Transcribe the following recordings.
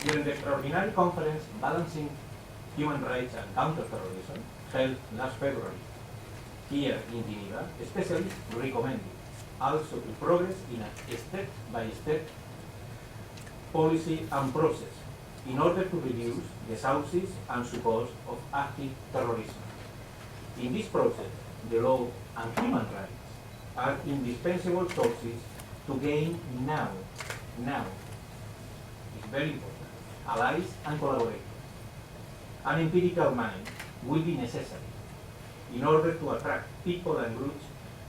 During the extraordinary conference Balancing Human Rights and Counterterrorism, held last February here in Geneva, specialists recommended also to progress in a step-by-step policy and process in order to reduce the sources and support of active terrorism. In this process, the law and human rights are indispensable sources to gain now, it's very important, allies and collaborators. An empirical mind will be necessary in order to attract people and groups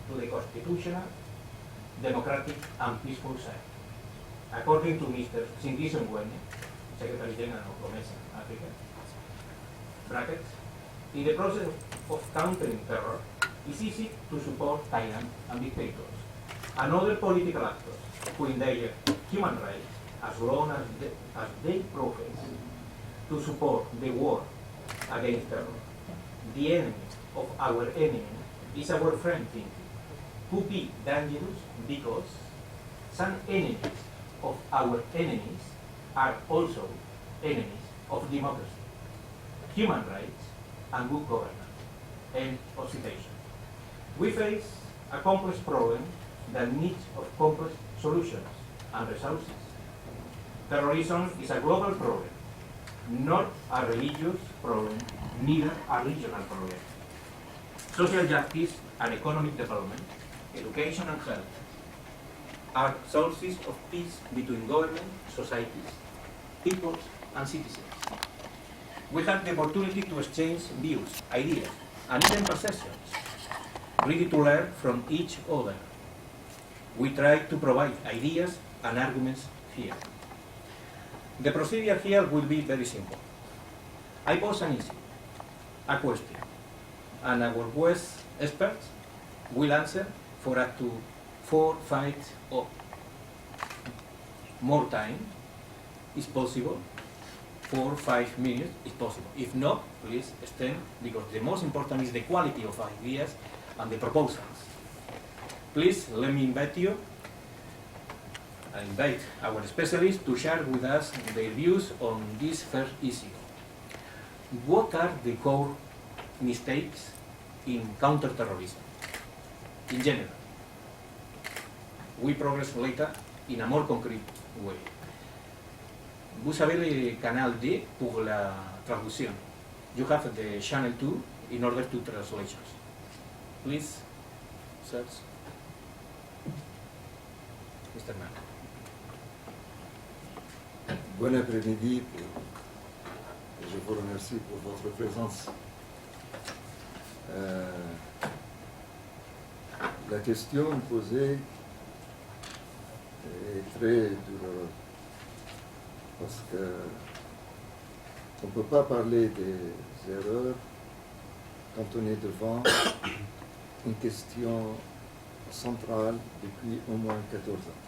to the constitutional, democratic and peaceful side. According to Mr. Sindisi Ngwenya, Secretary General of Promesa Africa, brackets, in the process of countering terror, it's easy to support tyrants and dictators and other political actors who endanger human rights as long as they profess to support the war against terror. The enemy of our enemy is our friend thinking, could be dangerous because some enemies of our enemies are also enemies of democracy, human rights, and good governance. End of citation. We face a complex problem that needs of complex solutions and resources. Terrorism is a global problem, not a religious problem, neither a regional problem. Social justice and economic development, education and health are sources of peace between government, societies, peoples, and citizens. We have the opportunity to exchange views, ideas, and even perceptions, ready to learn from each other. We try to provide ideas and arguments here. The procedure here will be very simple. I pose an issue, a question, and our West experts will answer for up to 4, 5, or more time is possible. 4, 5 minutes is possible. If not, please extend, because the most important is the quality of ideas and the proposals. Please let me invite you. I invite our specialists to share with us their views on this first issue. What are the core mistakes in counterterrorism in general? We progress later in a more concrete way. Vous avez le canal D pour la traduction. You have the channel 2 in order to translations. Please search. Mr. Mann. Bon après-midi et je vous remercie pour votre présence. La question posée est très douloureuse parce qu'on ne peut pas parler des erreurs quand on est devant une question centrale depuis au moins 14 ans.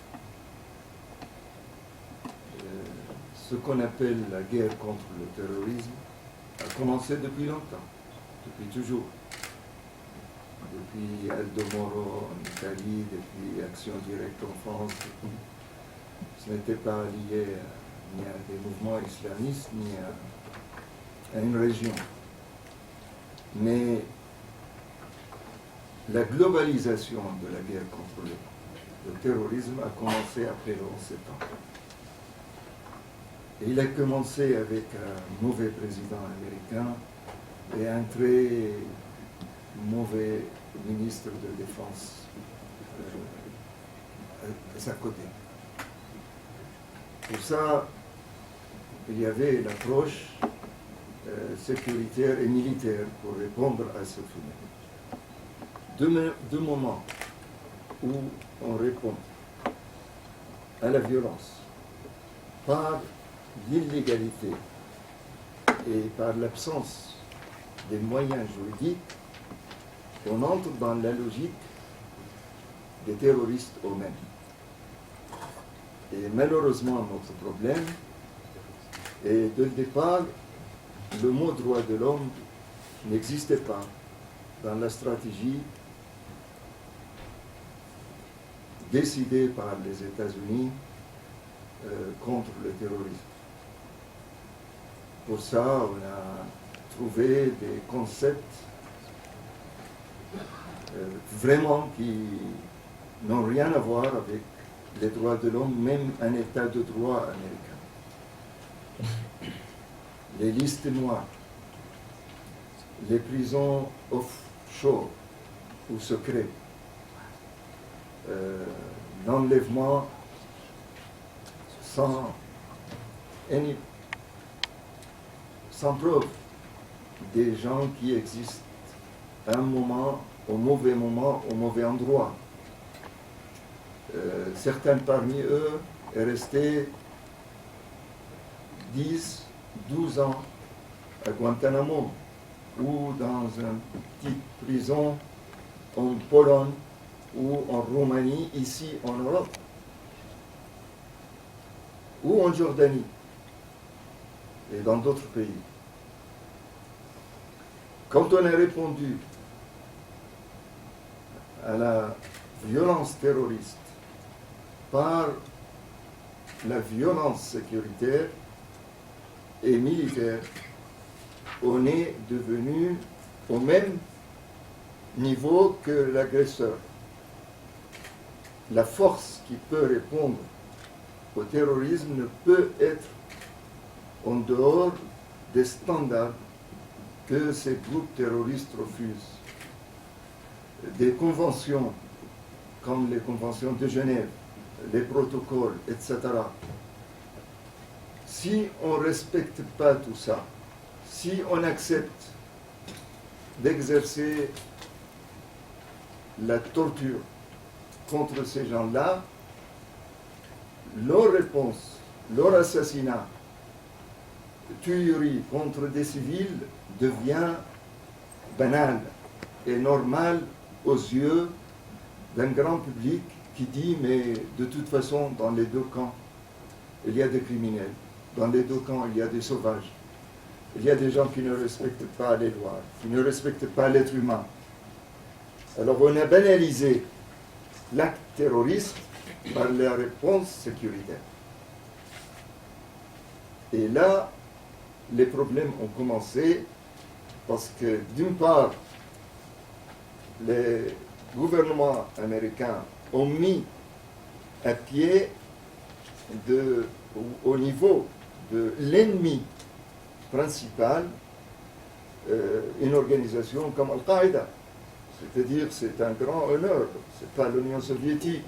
Ce qu'on appelle la guerre contre le terrorisme a commencé depuis longtemps, depuis toujours. Depuis Aldo Moro en Italie, depuis Action Directe en France. Ce n'était pas lié ni à des mouvements islamistes, ni à une région. Mais la globalisation de la guerre contre le terrorisme a commencé après le 11 septembre. Et il a commencé avec un mauvais président américain et un très mauvais ministre de Défense à sa côté. Pour ça, il y avait l'approche sécuritaire et militaire pour répondre à ce phénomène. Deux moments où on répond à la violence par l'illégalité et par l'absence des moyens juridiques, on entre dans la logique des terroristes eux-mêmes. Et malheureusement, notre problème est, dès le départ, le mot droit de l'homme n'existait pas dans la stratégie décidée par les États-Unis contre le terrorisme. Pour ça, on a trouvé des concepts vraiment qui n'ont rien à voir avec les droits de l'homme, même un état de droit américain. Les listes noires, les prisons offshore ou secrets, l'enlèvement sans preuve des gens qui existent à un moment, au mauvais endroit. Certains parmi eux sont restés 10, 12 ans à Guantanamo ou dans une petite prison en Pologne ou en Roumanie, ici en Europe, ou en Jordanie et dans d'autres pays. Quand on a répondu à la violence terroriste par la violence sécuritaire et militaire, on est devenu au même niveau que l'agresseur. La force qui peut répondre au terrorisme ne peut être en dehors des standards que ces groupes terroristes refusent. Des conventions comme les conventions de Genève, les protocoles, etc. Si on ne respecte pas tout ça, si on accepte d'exercer la torture contre ces gens-là, leur réponse, leur assassinat, tuerie contre des civils devient banal et normal aux yeux d'un grand public qui dit mais de toute façon dans les deux camps il y a des criminels, dans les deux camps il y a des sauvages, il y a des gens qui ne respectent pas les lois, qui ne respectent pas l'être humain. Alors on a banalisé l'acte terroriste par la réponse sécuritaire. Et là, les problèmes ont commencé parce que d'une part, les gouvernements américains ont mis à pied au niveau de l'ennemi principal une organisation comme Al-Qaïda. C'est-à-dire, c'est un grand honneur. C'est pas l'Union soviétique.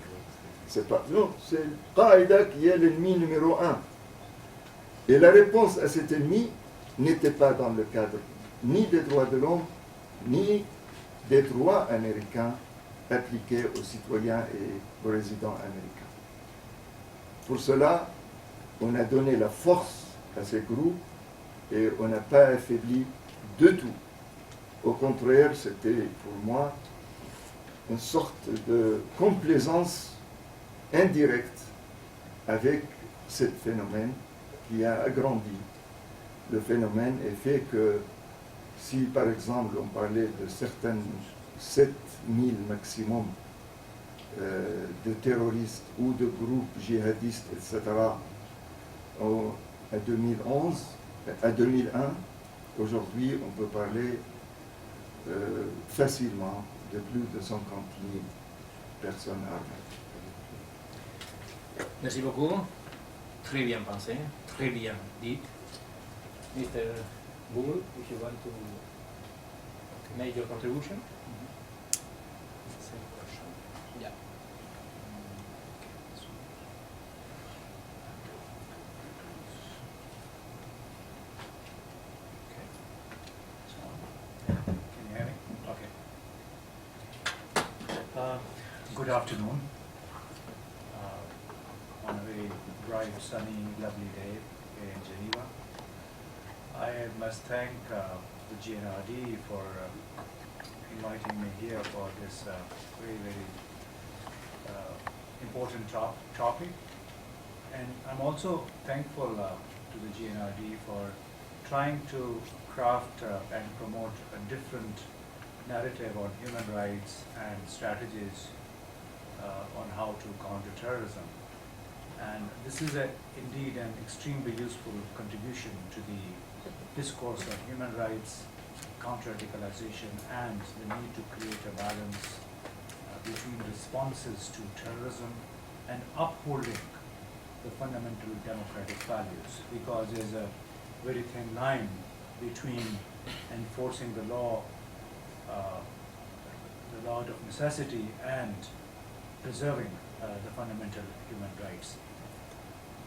C'est Al-Qaïda qui est l'ennemi numéro 1. Et la réponse à cet ennemi n'était pas dans le cadre ni des droits de l'homme, ni des droits américains appliqués aux citoyens et aux résidents américains. Pour cela, on a donné la force à ces groupes et on n'a pas affaibli de tout. Au contraire, c'était pour moi une sorte de complaisance indirecte avec ce phénomène qui a agrandi. Le phénomène est fait que si par exemple on parlait de certaines 7000 maximum de terroristes ou de groupes djihadistes, etc., à 2011, à 2001, aujourd'hui on peut parler facilement de plus de 50 000 personnes armées. Merci beaucoup. Très bien pensé, très bien dit. Mr. Bull, if you want to make your contribution. Same question. Yeah. Okay. So, can you hear me? Okay. Good afternoon. On a very bright, sunny, lovely day here in Geneva. I must thank the GNRD for inviting me here for this very, very important topic. And I'm also thankful to the GNRD for trying to craft and promote a different narrative on human rights and strategies on how to counter terrorism. And this is indeed an extremely useful contribution to the discourse of human rights, counter-radicalization, and the need to create a balance between responses to terrorism and upholding the fundamental democratic values, because there's a very thin line between enforcing the law out of necessity and preserving the fundamental human rights.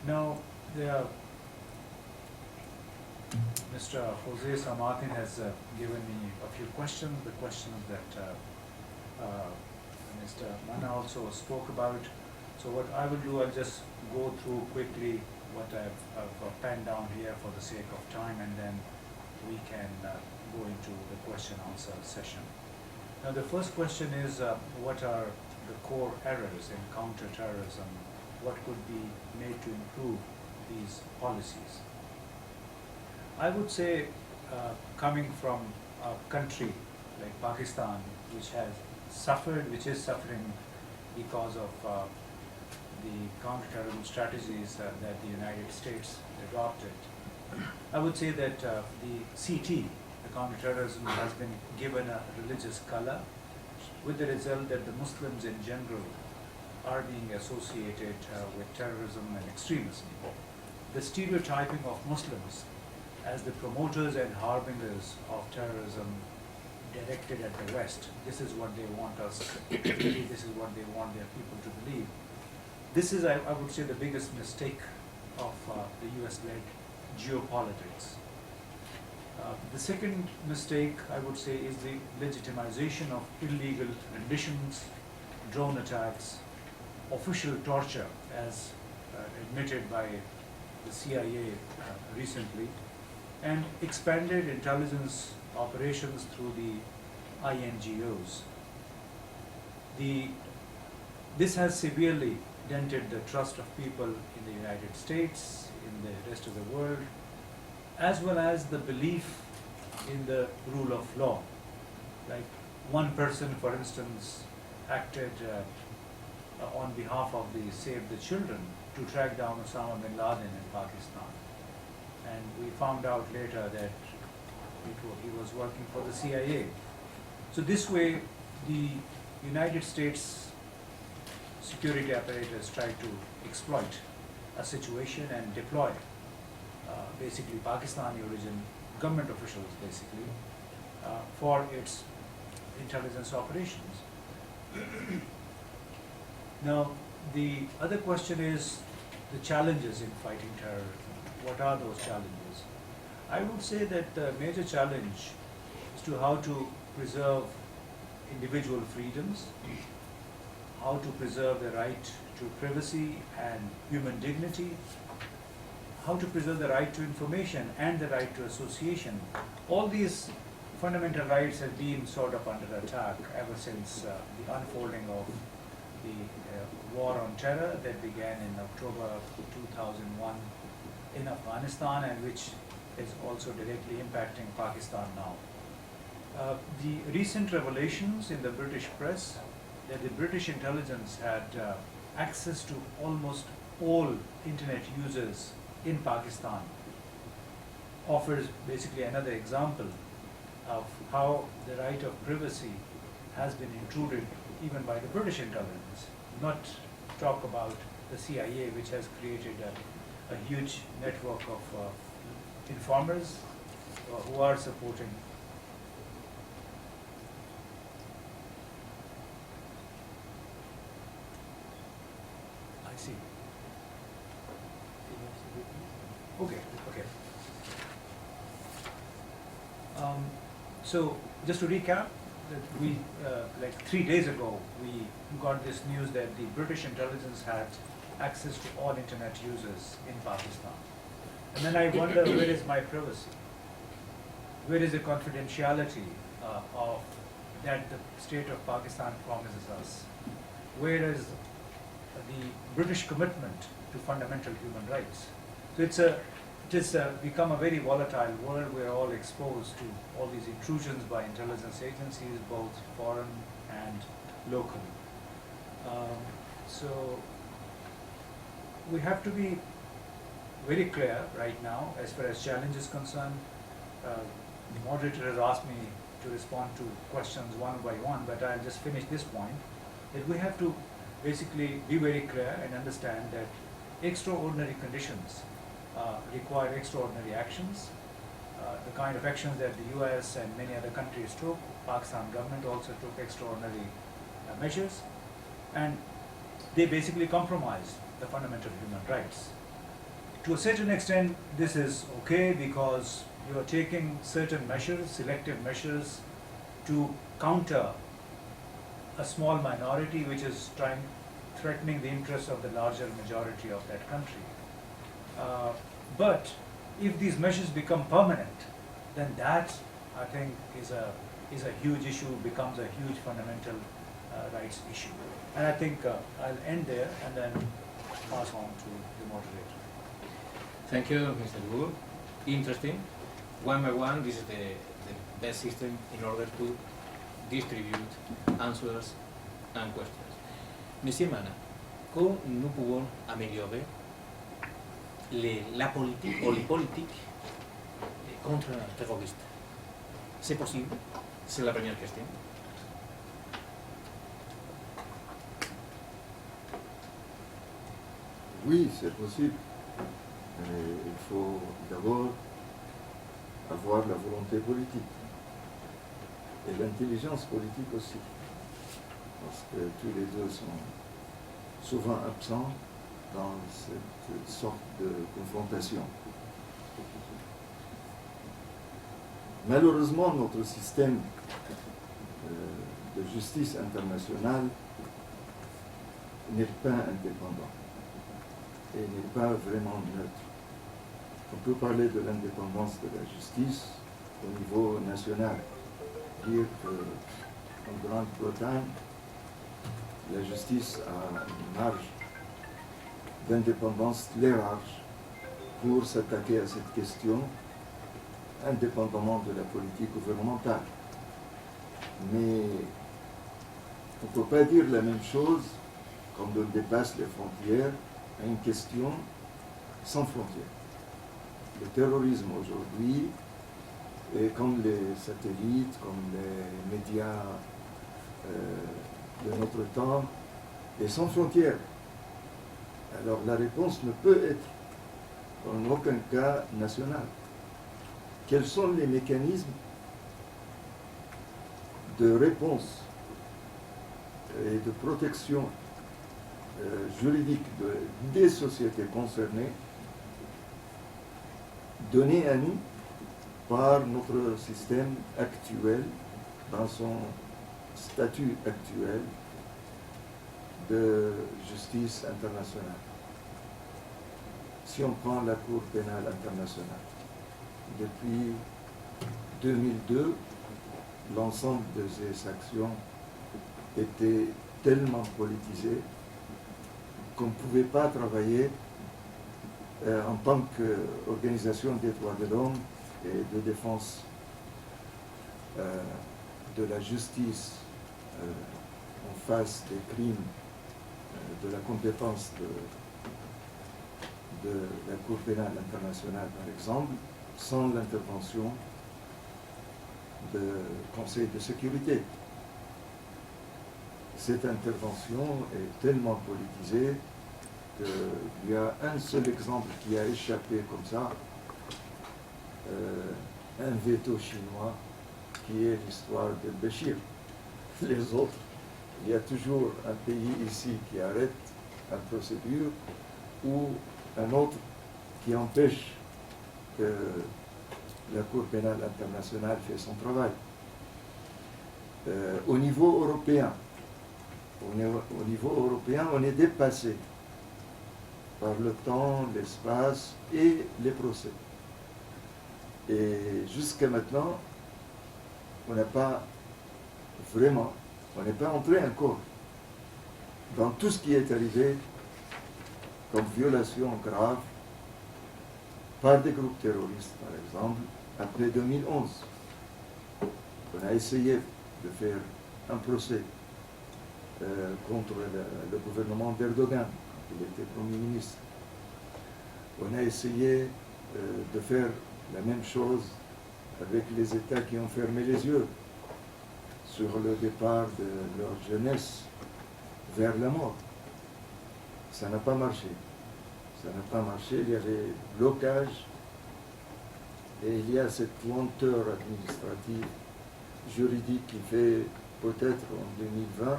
Now, Mr. Jose Samartin has given me a few questions, the questions that Mr. Manna also spoke about. So what I will do, I'll just go through quickly what I've penned down here for the sake of time, and then we can go into the question-answer session. Now, the first question is, what are the core errors in counter-terrorism? What could be made to improve these policies? I would say, coming from a country like Pakistan, which is suffering because of the counter-terrorism strategies that the United States adopted, I would say that the CT, the counter-terrorism, has been given a religious color, with the result that the Muslims in general are being associated with terrorism and extremism. The stereotyping of Muslims as the promoters and harbingers of terrorism directed at the West, this is what they want us to believe, this is what they want their people to believe. This is, I would say, the biggest mistake of the US-led geopolitics. The second mistake, I would say, is the legitimization of illegal renditions, drone attacks, official torture, as admitted by the CIA recently, and expanded intelligence operations through the INGOs. This has severely dented the trust of people in the United States, in the rest of the world, as well as the belief in the rule of law. Like one person, for instance, acted on behalf of the Save the Children to track down Osama bin Laden in Pakistan. And we found out later that he was working for the CIA. So this way, the United States security apparatus tried to exploit a situation and deploy basically Pakistani origin government officials basically for its intelligence operations. Now, the other question is the challenges in fighting terrorism. What are those challenges? I would say that the major challenge is to how to preserve individual freedoms, how to preserve the right to privacy and human dignity, how to preserve the right to information and the right to association. All these fundamental rights have been sort of under attack ever since the unfolding of the war on terror that began in October 2001 in Afghanistan, and which is also directly impacting Pakistan now. The recent revelations in the British press that the British intelligence had access to almost all internet users in Pakistan offers basically another example of how the right of privacy has been intruded even by the British intelligence, not talk about the CIA, which has created a huge network of informers who are supporting I see. Okay. So just to recap, that we like 3 days ago we got this news that the British intelligence had access to all internet users in Pakistan, and then I wonder, where is my privacy? Where is the confidentiality of that the state of Pakistan promises us? Where is the British commitment to fundamental human rights? So it has become a very volatile world. We're all exposed to all these intrusions by intelligence agencies, both foreign and local. So we have to be very clear right now as far as challenge is concerned. The moderator has asked me to respond to questions one by one, but I'll just finish this point, that we have to basically be very clear and understand that extraordinary conditions require extraordinary actions. The kind of actions that the US and many other countries took, Pakistan government also took extraordinary measures, and they basically compromised the fundamental human rights. To a certain extent, this is okay because you are taking certain measures, selective measures, to counter a small minority which is threatening the interests of the larger majority of that country. But if these measures become permanent, then that, I think, is a huge issue, becomes a huge fundamental rights issue. And I think I'll end there and then pass on to the moderator. Thank you, Mr. Gur. Interesting. One by one, this is the best system in order to distribute answers and questions. Monsieur Mana, comment nous pouvons améliorer la politique ou les politiques contre un terroriste? C'est possible? C'est la première question. Oui, c'est possible. Mais il faut d'abord avoir la volonté politique et l'intelligence politique aussi. Parce que tous les deux sont souvent absents dans cette sorte de confrontation. Malheureusement, notre système de justice internationale n'est pas indépendant et n'est pas vraiment neutre. On peut parler de l'indépendance de la justice au niveau national, dire qu'en Grande-Bretagne, la justice a une marge d'indépendance très large pour s'attaquer à cette question, indépendamment de la politique gouvernementale. Mais on ne peut pas dire la même chose quand on dépasse les frontières à une question sans frontières. Le terrorisme aujourd'hui, et comme les satellites, comme les médias de notre temps, est sans frontières. Alors la réponse ne peut être en aucun cas nationale. Quels sont les mécanismes de réponse et de protection juridique des sociétés concernées donnés à nous par notre système actuel, dans son statut actuel de justice internationale. Si on prend la Cour pénale internationale, depuis 2002, l'ensemble de ces actions était tellement politisé qu'on ne pouvait pas travailler en tant qu'organisation des droits de l'homme et de défense de la justice en face des crimes de la compétence de la Cour pénale internationale, par exemple, sans l'intervention du Conseil de sécurité. Cette intervention est tellement politisée qu'il y a un seul exemple qui a échappé comme ça, un veto chinois, qui est l'histoire de Béchir. Les autres, il y a toujours un pays ici qui arrête une procédure ou un autre qui empêche que la Cour pénale internationale fait son travail. Au niveau européen, on est dépassé par le temps, l'espace et les procès. Et jusqu'à maintenant, on n'est pas entré encore dans tout ce qui est arrivé comme violation grave par des groupes terroristes, par exemple, après 2011. On a essayé de faire un procès contre le gouvernement d'Erdogan, quand il était Premier ministre. On a essayé de faire la même chose avec les États qui ont fermé les yeux sur le départ de leur jeunesse vers la mort. Ça n'a pas marché. Ça n'a pas marché, il y avait blocage et il y a cette lenteur administrative, juridique qui fait peut-être en 2020,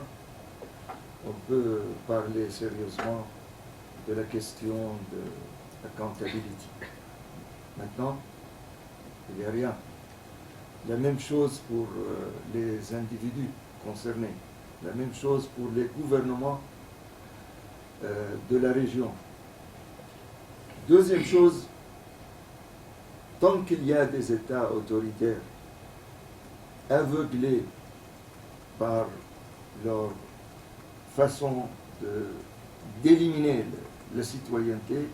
on peut parler sérieusement de la question de accountability. Maintenant, il n'y a rien. La même chose pour les individus concernés. La même chose pour les gouvernements de la région. Deuxième chose, tant qu'il y a des États autoritaires aveuglés par leur façon d'éliminer la citoyenneté,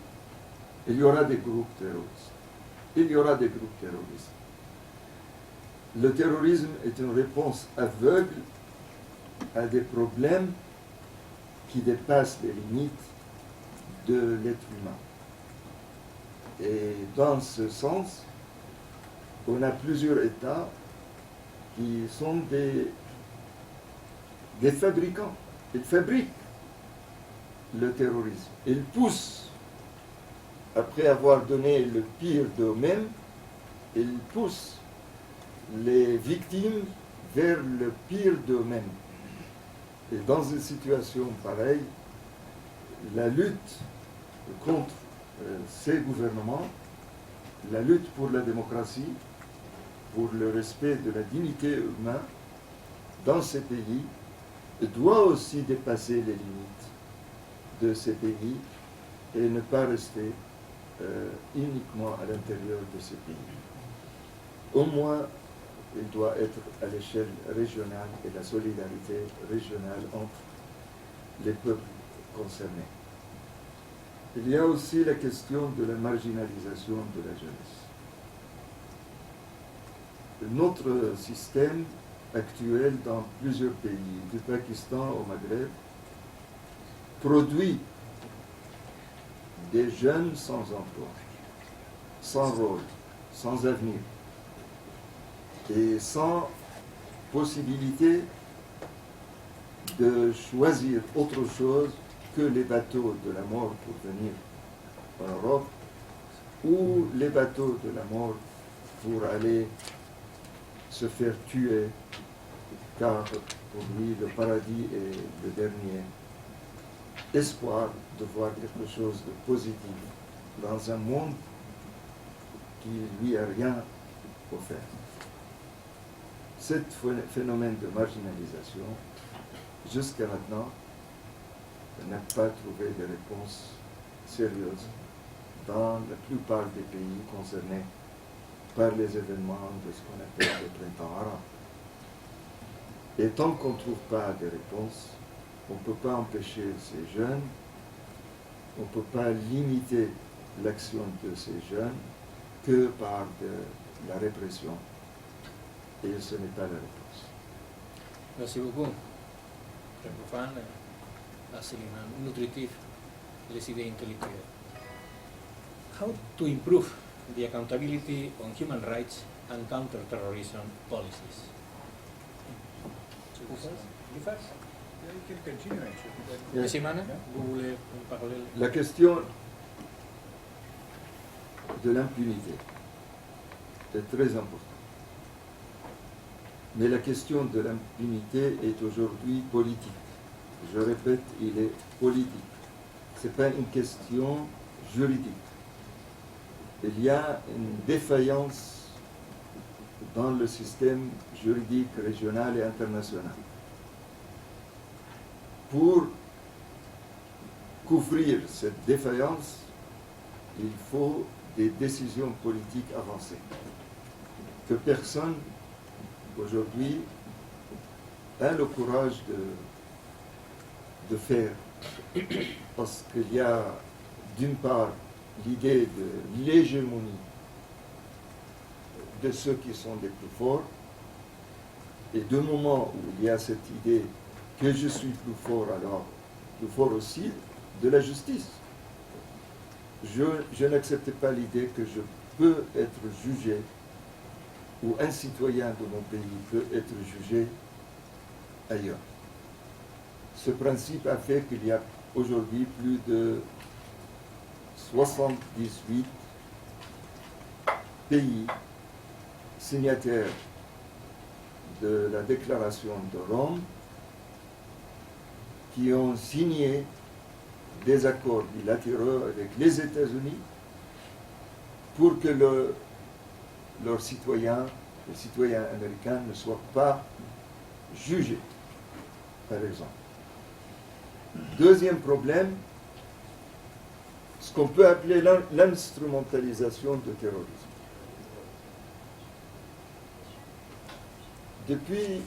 il y aura des groupes terroristes. Il y aura des groupes terroristes. Le terrorisme est une réponse aveugle à des problèmes qui dépassent les limites de l'être humain. Et dans ce sens, on a plusieurs États qui sont des fabricants. Ils fabriquent le terrorisme. Ils poussent, après avoir donné le pire d'eux-mêmes, ils poussent les victimes vers le pire d'eux-mêmes. Et dans une situation pareille, la lutte contre ces gouvernements, la lutte pour la démocratie, pour le respect de la dignité humaine dans ces pays, doit aussi dépasser les limites de ces pays et ne pas rester uniquement à l'intérieur de ces pays. Au moins, il doit être à l'échelle régionale et la solidarité régionale entre les peuples concernés. Il y a aussi la question de la marginalisation de la jeunesse. Notre système actuel dans plusieurs pays, du Pakistan au Maghreb, produit des jeunes sans emploi, sans rôle, sans avenir et sans possibilité de choisir autre chose que les bateaux de la mort pour venir en Europe ou les bateaux de la mort pour aller se faire tuer, car pour lui le paradis est le dernier espoir de voir quelque chose de positif dans un monde qui lui a rien offert. Ce phénomène de marginalisation, jusqu'à maintenant, n'a pas trouvé de réponse sérieuse dans la plupart des pays concernés par les événements de ce qu'on appelle le printemps arabe. Et tant qu'on ne trouve pas de réponse, on ne peut pas empêcher ces jeunes, on ne peut pas limiter l'action de ces jeunes que par de la répression. Et ce n'est pas la réponse. Merci beaucoup. Très profond, assez nutritive, les idées intellectuelles. How to improve the accountability on human rights and counter-terrorism policies? You first? Yeah, you can continue actually. Yes. Monsieur Mana, vous voulez parler? La question de l'impunité est très importante. Mais la question de l'impunité est aujourd'hui politique. Je répète, il est politique. Ce n'est pas une question juridique. Il y a une défaillance dans le système juridique régional et international. Pour couvrir cette défaillance, il faut des décisions politiques avancées que personne aujourd'hui a le courage de faire. Parce qu'il y a d'une part l'idée de l'hégémonie de ceux qui sont les plus forts, et du moment où il y a cette idée que je suis plus fort, alors plus fort aussi de la justice. je n'accepte pas l'idée que je peux être jugé ou un citoyen de mon pays peut être jugé ailleurs. Ce principe a fait qu'il y a aujourd'hui plus de 78 pays signataires de la déclaration de Rome qui ont signé des accords bilatéraux avec les États-Unis pour que leurs citoyens, les citoyens américains, ne soient pas jugés, par exemple. Deuxième problème, ce qu'on peut appeler l'instrumentalisation du terrorisme. Depuis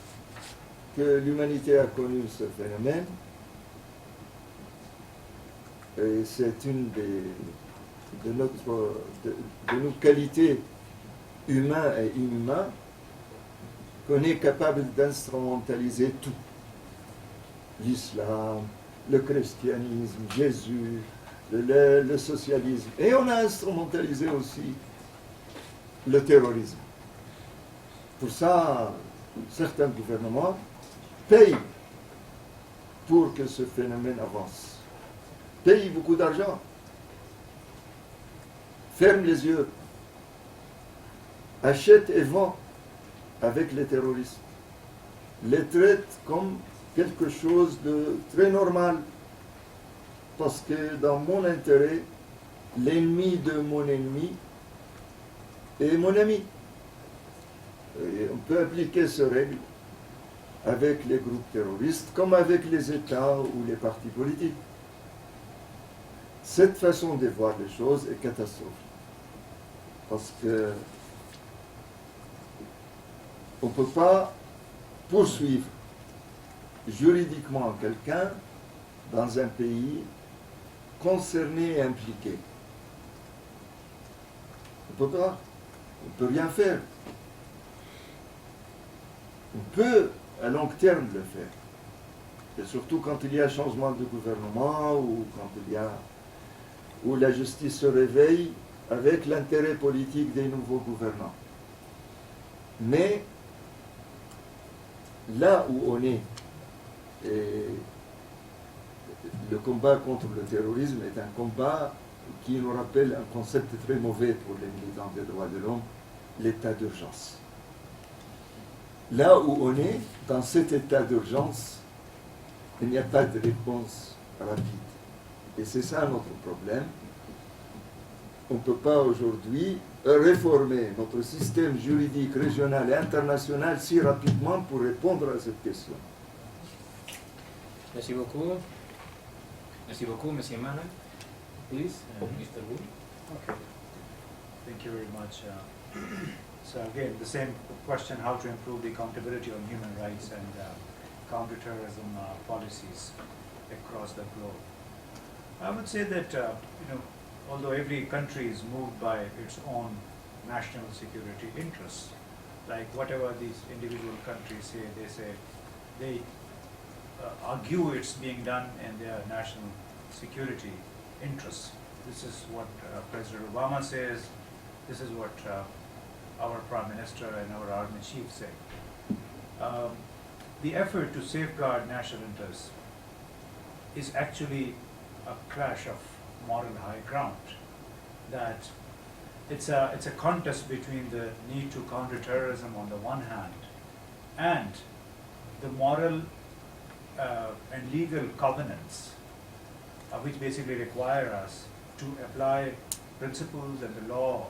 que l'humanité a connu ce phénomène, et c'est une de nos qualités humaines et inhumaines, qu'on est capable d'instrumentaliser tout. L'islam, le christianisme, Jésus, le socialisme. Et on a instrumentalisé aussi le terrorisme. Pour ça, certains gouvernements payent pour que ce phénomène avance. Payent beaucoup d'argent. Ferment les yeux. Achètent et vendent avec les terroristes. Les traitent comme quelque chose de très normal. Parce que dans mon intérêt, l'ennemi de mon ennemi est mon ami. Et on peut appliquer ces règles avec les groupes terroristes comme avec les États ou les partis politiques. Cette façon de voir les choses est catastrophique. Parce que on ne peut pas poursuivre juridiquement quelqu'un dans un pays concerné et impliqué. On ne peut pas. On ne peut rien faire. On peut à long terme le faire. Et surtout quand il y a changement de gouvernement ou quand où la justice se réveille avec l'intérêt politique des nouveaux gouvernants. Mais là où on est, et le combat contre le terrorisme est un combat qui nous rappelle un concept très mauvais pour les militants des droits de l'homme, l'état d'urgence. Là où on est, dans cet état d'urgence, il n'y a pas de réponse rapide. Et c'est ça notre problème. On ne peut pas aujourd'hui réformer notre système juridique régional et international si rapidement pour répondre à cette question. Merci beaucoup. Merci beaucoup, Monsieur Manuel. Please, Mr. Wu. Okay. Thank you very much. So again, the same question, how to improve the accountability on human rights and counterterrorism policies across the globe. I would say that, although every country is moved by its own national security interests, like whatever these individual countries say, they argue it's being done in their national security interests. This is what President Obama says, this is what our Prime Minister and our Army Chief say. The effort to safeguard national interests is actually a clash of moral high ground. That it's a contest between the need to counter terrorism on the one hand and the moral and legal covenants which basically require us to apply principles and the law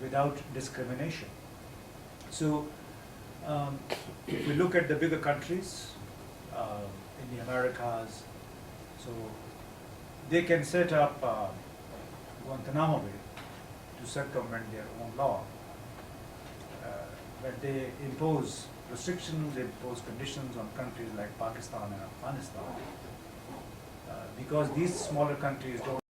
without discrimination. So if we look at the bigger countries in the Americas, so they can set up Guantanamo Bay to circumvent their own law. But they impose restrictions, they impose conditions on countries like Pakistan and Afghanistan. Because these smaller countries don't